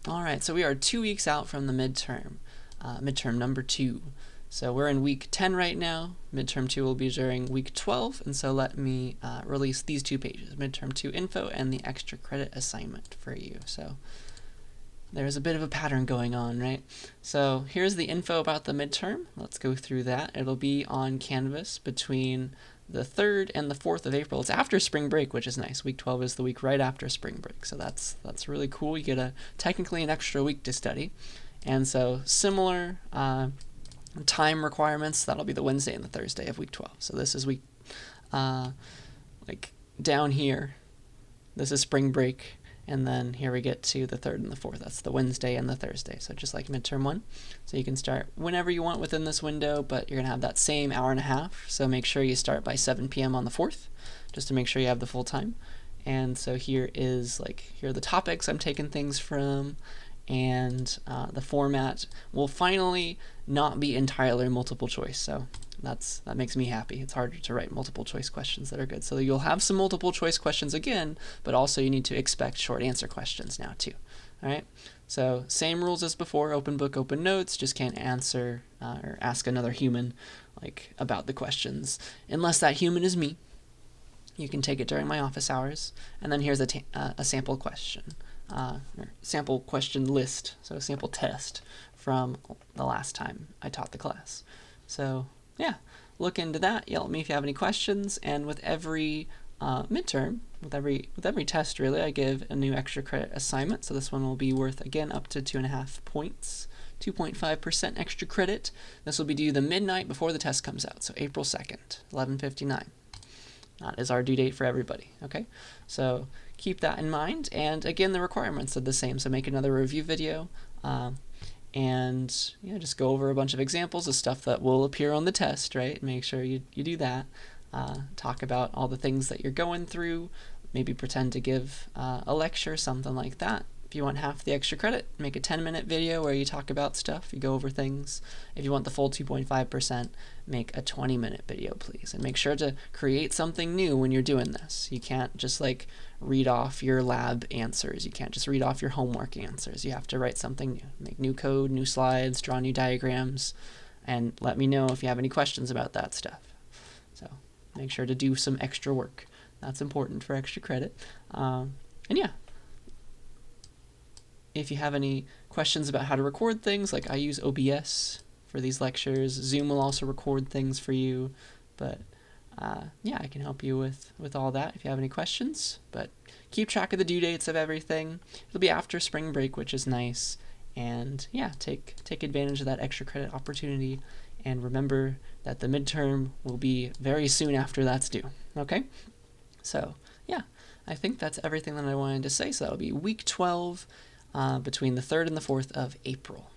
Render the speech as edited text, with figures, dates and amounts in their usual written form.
All right, so we are 2 weeks out from the midterm, midterm number 2. So we're in week 10 right now. Midterm 2 will be during week 12, and so let me release these 2 pages, midterm 2 info and the extra credit assignment for you. So there's a bit of a pattern going on, right? So here's the info about the midterm. Let's go through that. It'll be on Canvas between the 3rd and the 4th of April. It's after spring break, which is nice. Week 12 is the week right after spring break, so that's really cool. You get technically an extra week to study. And so similar time requirements, that'll be the Wednesday and the Thursday of week 12. So this is week, like down here, this is spring break, and then here we get to the 3rd and the 4th. That's the Wednesday and the Thursday, so just like midterm 1. So you can start whenever you want within this window, but you're going to have that same hour and a half, so make sure you start by 7 p.m. on the 4th, just to make sure you have the full time. And so here are the topics I'm taking things from, and the format will finally not be entirely multiple choice, so that makes me happy. It's harder to write multiple choice questions that are good. So you'll have some multiple choice questions again, but also you need to expect short answer questions now too. All right, so same rules as before, open book, open notes, just can't answer or ask another human about the questions unless that human is me. You can take it during my office hours, and then here's a sample question. Or sample question list, so a sample test from the last time I taught the class. So yeah, look into that. Yell at me if you have any questions. And with every midterm, with every test really, I give a new extra credit assignment. So this one will be worth again up to 2.5 points, 2.5% extra credit. This will be due the midnight before the test comes out, so April 2nd, 11:59. That is our due date for everybody, okay? So keep that in mind, and again, the requirements are the same, so make another review video, and just go over a bunch of examples of stuff that will appear on the test, right? Make sure you do that. Talk about all the things that you're going through, maybe pretend to give a lecture, something like that. If you want half the extra credit, make a 10-minute video where you talk about stuff, you go over things. If you want the full 2.5%, make a 20-minute video, please. And make sure to create something new when you're doing this. You can't just read off your lab answers. You can't just read off your homework answers. You have to write something new. Make new code, new slides, draw new diagrams, and let me know if you have any questions about that stuff. So make sure to do some extra work. That's important for extra credit. And yeah. If you have any questions about how to record things, I use OBS for these lectures. Zoom will also record things for you, but yeah, I can help you with all that if you have any questions. But keep track of the due dates of everything. It'll be after spring break, which is nice. And yeah, take advantage of that extra credit opportunity. And remember that the midterm will be very soon after that's due. Okay? So yeah, I think that's everything that I wanted to say. So that'll be week 12. Between the 3rd and the 4th of April.